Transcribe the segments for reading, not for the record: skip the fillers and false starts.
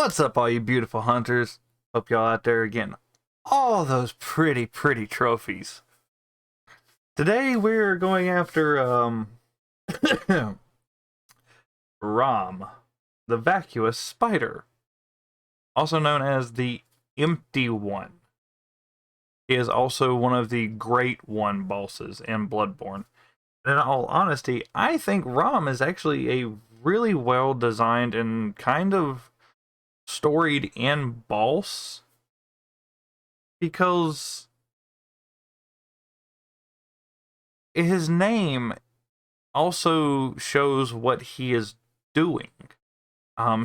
What's up, all you beautiful hunters? Hope y'all out there getting all those pretty trophies. Today we're going after Rom, the vacuous spider, also known as the Empty One. He is also one of the Great One bosses in Bloodborne. And in all honesty, I think Rom is actually a really well designed and kind of storied in boss, because his name also shows what he is doing.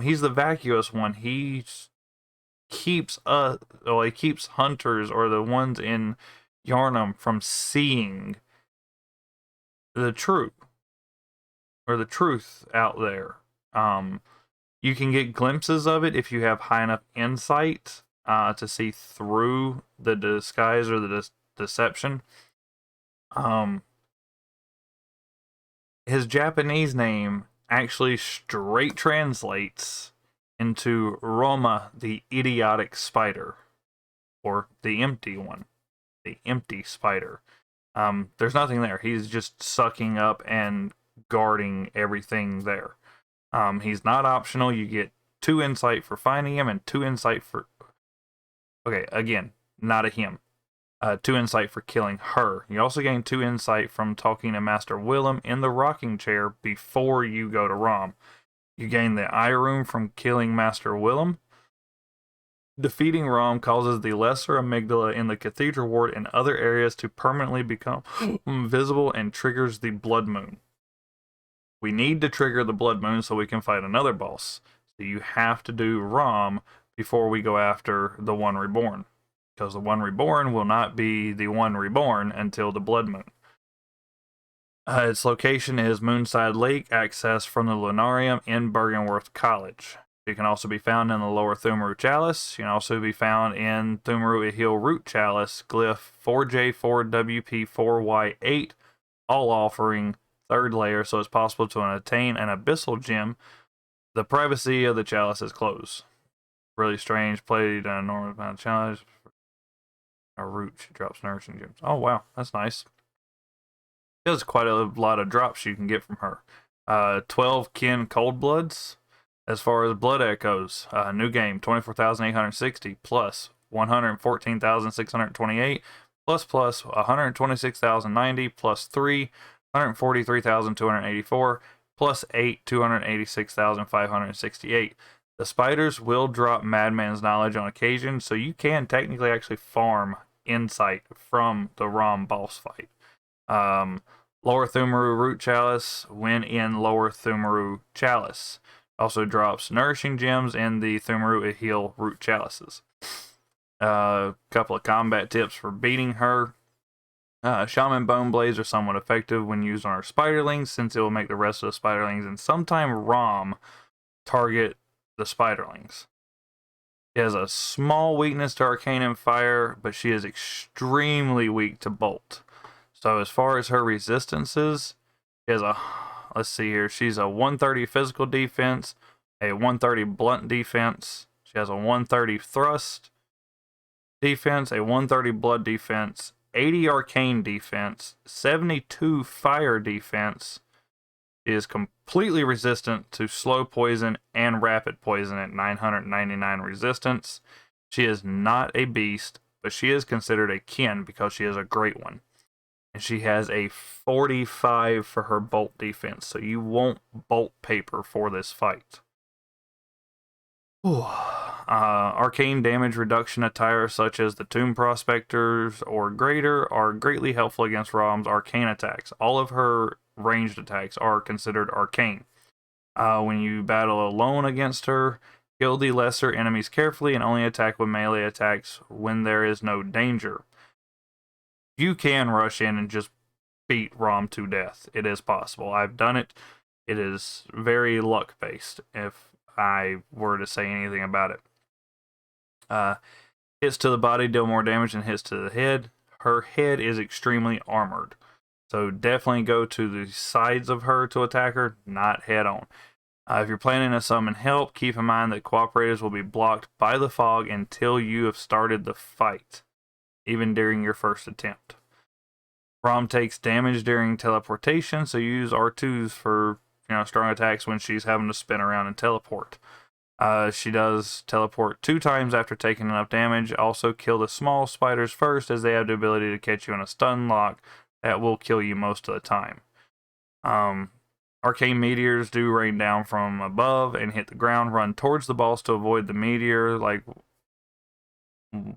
He's the vacuous one. He keeps he keeps hunters or the ones in Yharnam from seeing the truth out there. You can get glimpses of it if you have high enough insight to see through the disguise or the deception. His Japanese name actually straight translates into Roma, the idiotic spider, or the empty one, the empty spider. There's nothing there. He's just sucking up and guarding everything there. He's not optional. You get 2 insight for finding him and 2 insight for... Okay, again, not a him. 2 insight for killing her. You also gain 2 insight from talking to Master Willem in the rocking chair before you go to Rom. You gain the eye room from killing Master Willem. Defeating Rom causes the lesser amygdala in the cathedral ward and other areas to permanently become invisible and triggers the blood moon. We need to trigger the blood moon so we can fight another boss. So you have to do Rom before we go after the one reborn, because the one reborn will not be the one reborn until the blood moon. Its location is Moonside Lake, accessed from the Lunarium in Bergenworth College. It can also be found in the Lower Thumeru Chalice. You can also be found in Thumeru Hill Root Chalice, glyph 4J4WP4Y8, all offering 3rd layer, so it's possible to attain an abyssal gem. The privacy of the chalice is closed. Really strange, played an enormous amount of challenge. A root, she drops nourishing gems. Oh wow, that's nice. There's quite a lot of drops you can get from her. 12 kin cold bloods. As far as blood echoes, new game 24,860 plus 114,628 plus 126,090 plus 3 143,284 plus 8 286,568. The spiders will drop Madman's knowledge on occasion, so you can technically actually farm insight from the Rom boss fight. Lower Thumeru Root Chalice when in Lower Thumeru Chalice. Also drops nourishing gems in the Thumeru Hill Root Chalices. Couple of combat tips for beating her. Shaman Bone Blades are somewhat effective when used on our spiderlings, since it will make the rest of the spiderlings and sometime Rom target the spiderlings. She has a small weakness to arcane and fire, but she is extremely weak to bolt. So as far as her resistances, she has a... Let's see here. She's a 130 physical defense, a 130 blunt defense. She has a 130 thrust defense, a 130 blood defense, 80 arcane defense, 72 fire defense. She is completely resistant to slow poison and rapid poison at 999 resistance. She is not a beast, but she is considered a kin because she is a great one. And she has a 45 for her bolt defense, so you won't bolt paper for this fight. Arcane damage reduction attire such as the Tomb Prospectors or greater are greatly helpful against Rom's arcane attacks. All of her ranged attacks are considered arcane. When you battle alone against her, kill the lesser enemies carefully and only attack with melee attacks when there is no danger. You can rush in and just beat Rom to death. It is possible. I've done it. It is very luck-based, if I were to say anything about it. Hits to the body deal more damage than hits to the head. Her head is extremely armored. So definitely go to the sides of her to attack her, not head on. If you're planning to summon help, keep in mind that cooperators will be blocked by the fog until you have started the fight, even during your first attempt. Bram takes damage during teleportation, so use R2s for strong attacks when she's having to spin around and teleport. She does teleport 2 times after taking enough damage. Also, kill the small spiders first, as they have the ability to catch you in a stun lock that will kill you most of the time. Arcane meteors do rain down from above and hit the ground. Run towards the boss to avoid the meteor. Like, I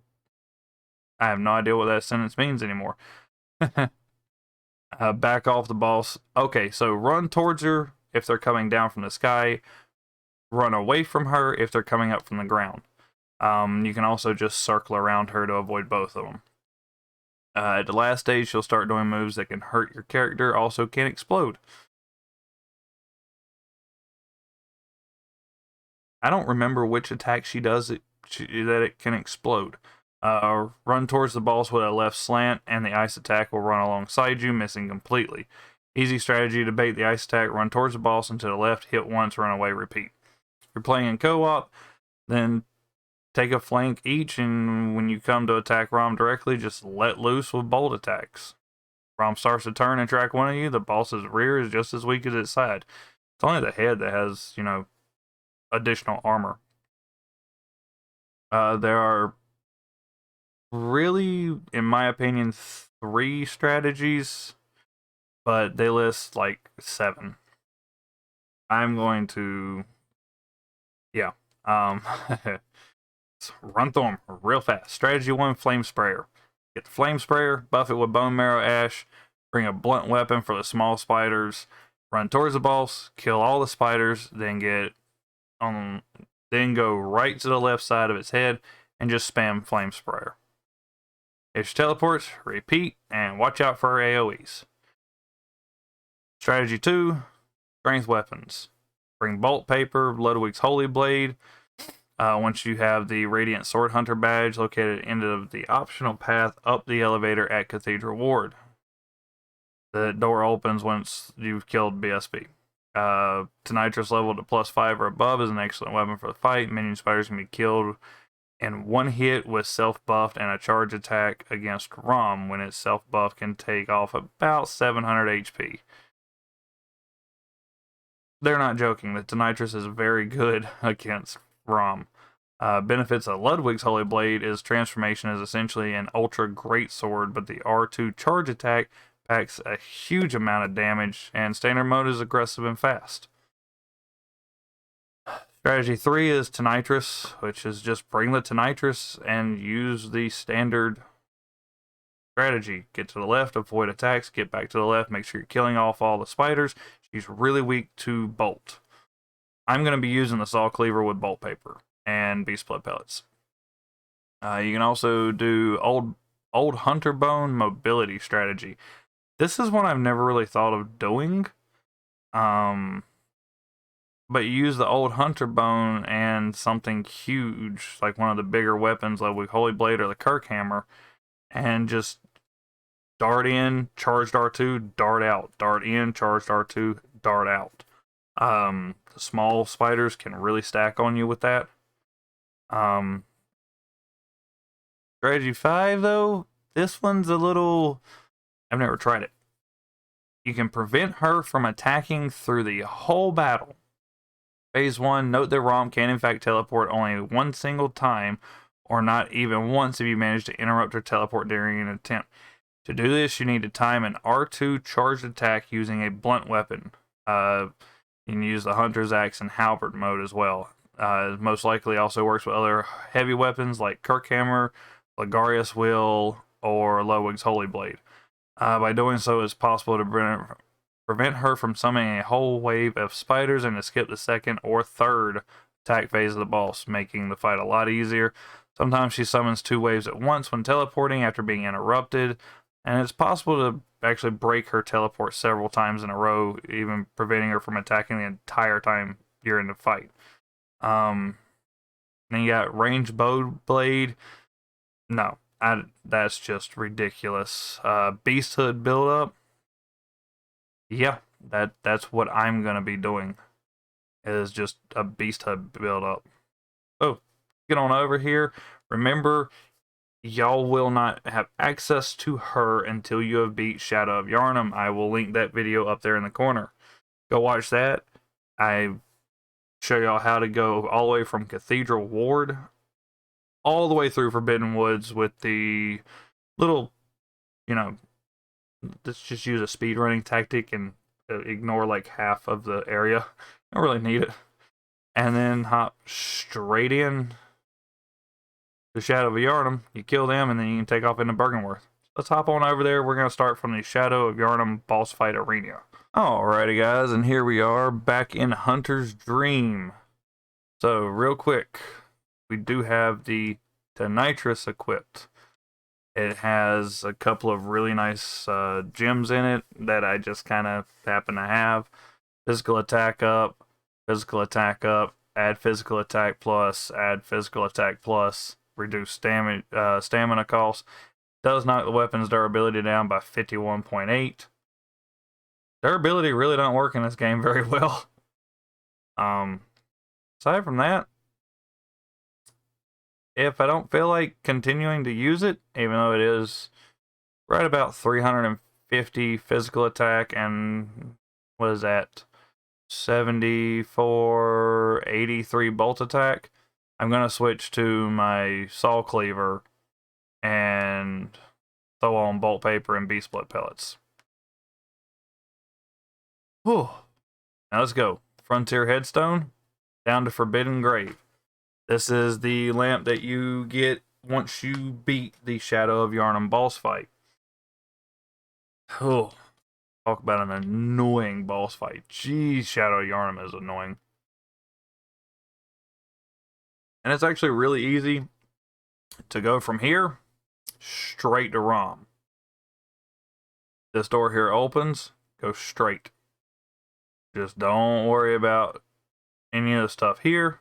have no idea what that sentence means anymore. Back off the boss. Okay, so run towards her if they're coming down from the sky. Run away from her if they're coming up from the ground. You can also just circle around her to avoid both of them. At the last stage, she'll start doing moves that can hurt your character. Also can explode. I don't remember which attack she does that it can explode. Run towards the boss with a left slant, and the ice attack will run alongside you, missing completely. Easy strategy to bait the ice attack. Run towards the boss and to the left, hit once, run away, repeat. If you're playing in co-op, then take a flank each, and when you come to attack Rom directly, just let loose with bolt attacks. Rom starts to turn and track one of you, the boss's rear is just as weak as its side. It's only the head that has, additional armor. There are really, in my opinion, 3 strategies, but they list like 7. I'm going to, run through them real fast. Strategy 1, Flame Sprayer. Get the Flame Sprayer, buff it with Bone Marrow Ash, bring a blunt weapon for the small spiders, run towards the boss, kill all the spiders, then go right to the left side of its head and just spam Flame Sprayer. If she teleports, repeat, and watch out for her AoEs. Strategy 2, Strength Weapons. Bring Bolt Paper, Ludwig's Holy Blade. Once you have the Radiant Sword Hunter badge located at the end of the optional path up the elevator at Cathedral Ward. The door opens once you've killed BSB. Tonitrus level to +5 or above is an excellent weapon for the fight. Minion spiders can be killed in one hit with self-buffed and a charge attack against Rom. When it's self-buffed, can take off about 700 HP. They're not joking. The Tonitrus is very good against Rom. Benefits of Ludwig's Holy Blade is transformation is essentially an ultra great sword, but the R2 charge attack packs a huge amount of damage, and standard mode is aggressive and fast. Strategy 3 is Tonitrus, which is just bring the Tonitrus and use the standard strategy. Get to the left, avoid attacks, get back to the left, make sure you're killing off all the spiders. She's really weak to bolt. I'm going to be using the Saw Cleaver with Bolt Paper and Beast Blood Pellets. You can also do Old Hunter Bone Mobility Strategy. This is one I've never really thought of doing. But you use the Old Hunter Bone and something huge, like one of the bigger weapons, like Holy Blade or the Kirk Hammer, and just dart in, charged R2, dart out. Dart in, charged R2, dart out. The small spiders can really stack on you with that. Strategy 5, though, this one's a little... I've never tried it. You can prevent her from attacking through the whole battle. Phase 1, note that Rom can in fact teleport only one single time, or not even once if you manage to interrupt her teleport during an attempt. To do this, you need to time an R2 charged attack using a blunt weapon. You can use the Hunter's Axe in Halberd mode as well. Most likely also works with other heavy weapons like Kirkhammer, Ligarius Will, or Ludwig's Holy Blade. By doing so, it's possible to prevent her from summoning a whole wave of spiders and to skip the second or third attack phase of the boss, making the fight a lot easier. Sometimes she summons 2 waves at once when teleporting after being interrupted, and it's possible to actually break her teleport several times in a row, even preventing her from attacking the entire time you're in the fight. Then you got Ranged Bow Blade. No, that's just ridiculous. Beasthood build-up. Yeah, that's what I'm going to be doing. is just a beast hub build up. So get on over here. Remember, y'all will not have access to her until you have beat Shadow of Yharnam. I will link that video up there in the corner. Go watch that. I show y'all how to go all the way from Cathedral Ward all the way through Forbidden Woods with the little, let's just use a speedrunning tactic and ignore like half of the area. I don't really need it. And then hop straight in the Shadow of Yharnam. You kill them, and then you can take off into Bergenworth. Let's hop on over there. We're going to start from the Shadow of Yharnam boss fight arena. Alrighty, guys, and here we are back in Hunter's Dream. So, real quick, we do have the Nitrous equipped. It has a couple of really nice gems in it that I just kind of happen to have. Physical attack up, add physical attack plus, reduce damage, stamina cost. Does knock the weapon's durability down by 51.8. Durability really don't work in this game very well. Aside from that, if I don't feel like continuing to use it, even though it is right about 350 physical attack and what is that, 74, 83 bolt attack, I'm going to switch to my saw cleaver and throw on bolt paper and beast blood pellets. Whew. Now let's go. Frontier Headstone down to Forbidden Grave. This is the lamp that you get once you beat the Shadow of Yharnam boss fight. Oh, talk about an annoying boss fight. Jeez, Shadow of Yharnam is annoying. And it's actually really easy to go from here straight to Rom. This door here opens, go straight. Just don't worry about any of the stuff here.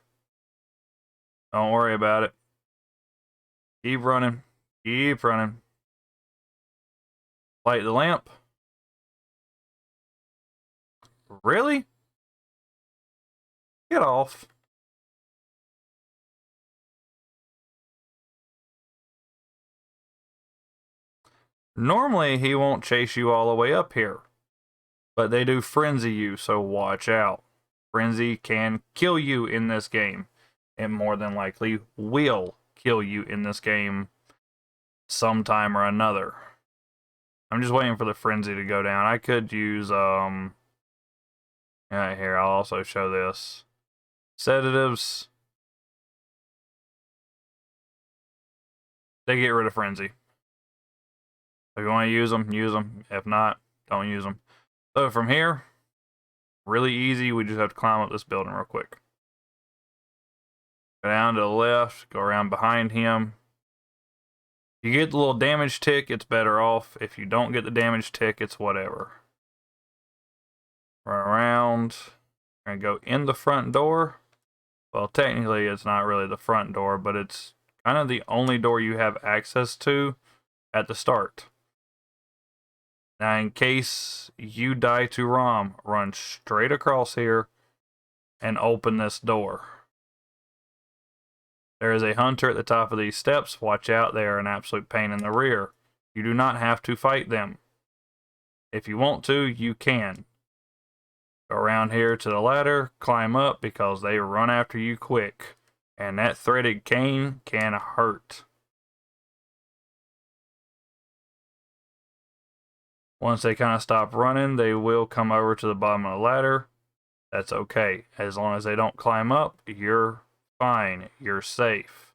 Don't worry about it. Keep running. Keep running. Light the lamp. Really? Get off. Normally, he won't chase you all the way up here. But they do frenzy you, so watch out. Frenzy can kill you in this game. And more than likely will kill you in this game sometime or another. I'm just waiting for the frenzy to go down. I could use, right here, I'll also show this. Sedatives. They get rid of frenzy. If you want to use them, use them. If not, don't use them. So from here, really easy. We just have to climb up this building real quick. Go down to the left, go around behind him. If you get the little damage tick, it's better off. If you don't get the damage tick, it's whatever. Run around and go in the front door. Well, technically, it's not really the front door, but it's kind of the only door you have access to at the start. Now, in case you die to Rom, run straight across here and open this door. There is a hunter at the top of these steps. Watch out, they are an absolute pain in the rear. You do not have to fight them. If you want to, you can. Go around here to the ladder, climb up because they run after you quick. And that threaded cane can hurt. Once they kind of stop running, they will come over to the bottom of the ladder. That's okay. As long as they don't climb up, you're fine. You're safe.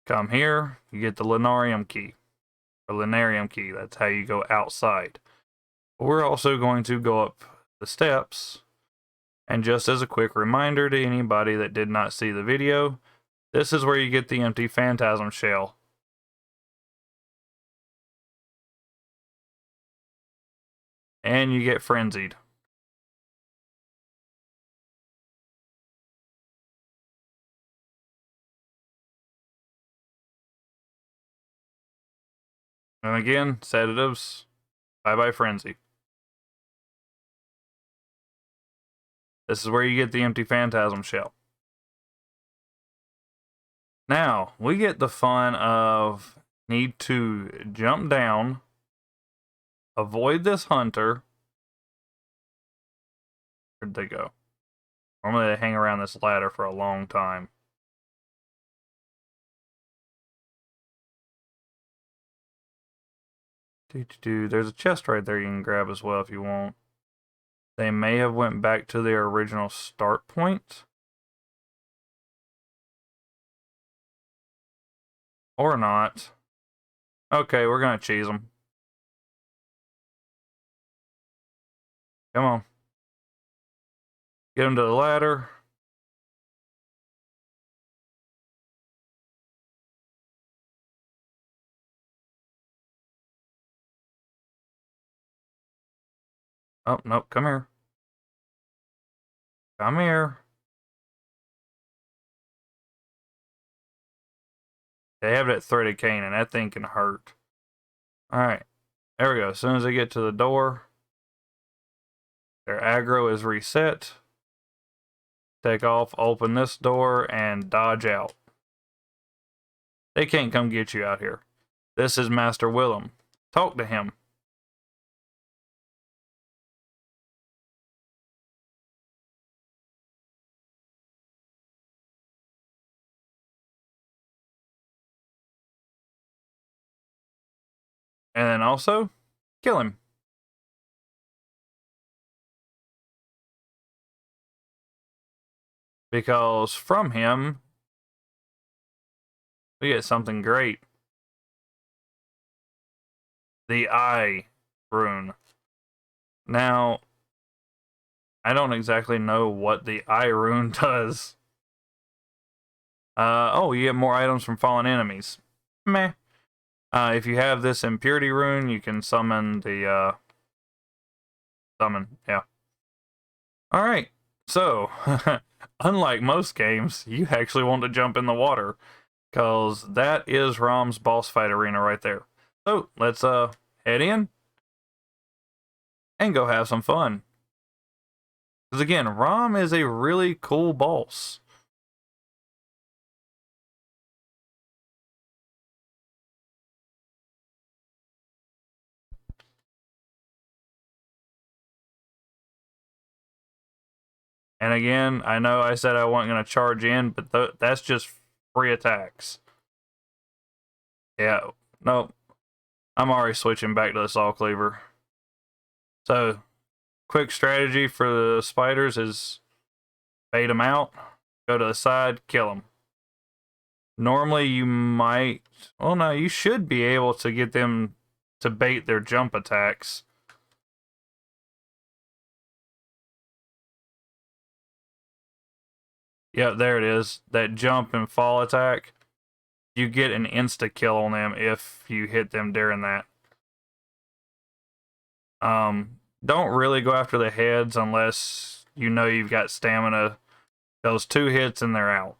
Come here, you get the Linarium key. Or Linarium key. That's how you go outside. But we're also going to go up the steps. And just as a quick reminder to anybody that did not see the video, this is where you get the empty phantasm shell. And you get frenzied. And again, sedatives. Bye-bye frenzy. This is where you get the empty phantasm shell. Now, we get the fun of need to jump down, avoid this hunter. Where'd they go? Normally they hang around this ladder for a long time. There's a chest right there you can grab as well if you want. They may have went back to their original start point. Or not. Okay, we're gonna cheese them. Come on. Get them to the ladder. Oh, nope, come here. Come here. They have that threaded cane, and that thing can hurt. Alright. There we go. As soon as they get to the door, their aggro is reset. Take off, open this door, and dodge out. They can't come get you out here. This is Master Willem. Talk to him. And then also, kill him. Because from him, we get something great. The eye rune. Now, I don't exactly know what the eye rune does. Oh, you get more items from fallen enemies. Meh. If you have this impurity rune, you can summon the, yeah. Alright, so, unlike most games, you actually want to jump in the water, because that is Rom's boss fight arena right there. So, let's, head in, and go have some fun. Because again, Rom is a really cool boss. And again, I know I said I wasn't going to charge in, but that's just free attacks. Yeah, nope. I'm already switching back to the saw cleaver. So, quick strategy for the spiders is bait them out, go to the side, kill them. Normally you might, well no, you should be able to get them to bait their jump attacks. Yep, there it is. That jump and fall attack. You get an insta kill on them if you hit them during that. Don't really go after the heads unless you know you've got stamina. Those 2 hits and they're out.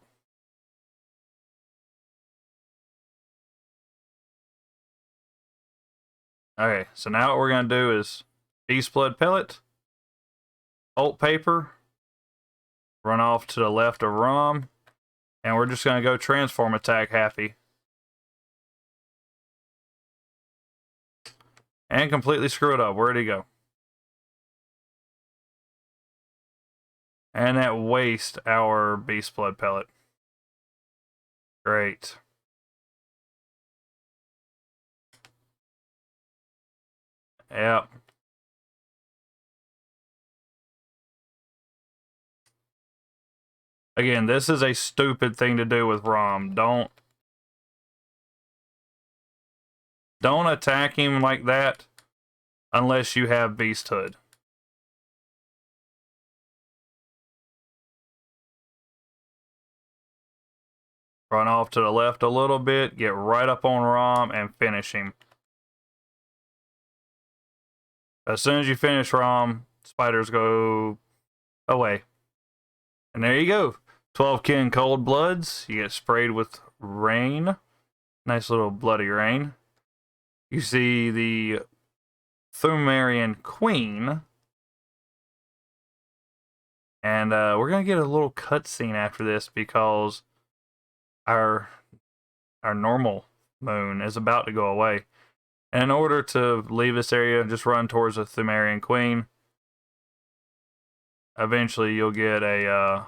Okay, so now what we're going to do is Beast Blood Pellet, Alt Paper, run off to the left of Rom, and we're just going to go Transform Attack Happy. And completely screw it up. Where'd he go? And that waste our Beast Blood Pellet. Great. Yep. Again, this is a stupid thing to do with Rom. Don't attack him like that unless you have Beasthood. Run off to the left a little bit, get right up on Rom, and finish him. As soon as you finish Rom, spiders go away. And there you go. 12 kin cold bloods. You get sprayed with rain. Nice little bloody rain. You see the Thumerian Queen. And we're gonna get a little cutscene after this because our normal moon is about to go away. And in order to leave this area, just run towards the Thumerian Queen. Eventually, you'll get a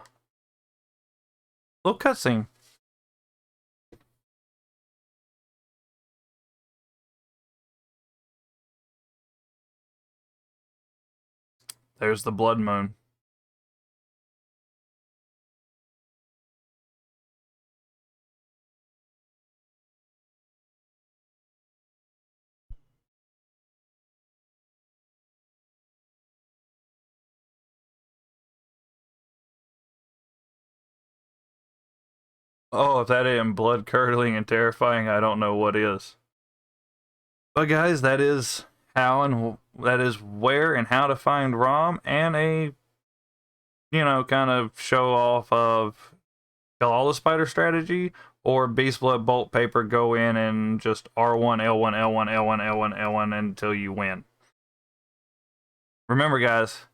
little cutscene. There's the blood moon. Oh, if that ain't blood curdling and terrifying, I don't know what is. But guys, that is how and that is where and how to find ROM, and a kind of show off of kill all the spider strategy, or Beast Blood Bolt Paper, go in and just R1, L1, L1, L1, L1, L1 until you win. Remember guys,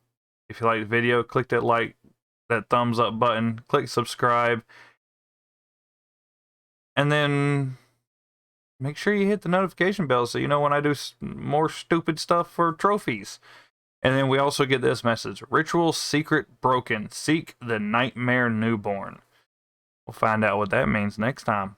if you like the video, click that thumbs up button, click subscribe, and then make sure you hit the notification bell so you know when I do more stupid stuff for trophies. And then we also get this message: Ritual Secret Broken. Seek the Nightmare Newborn. We'll find out what that means next time.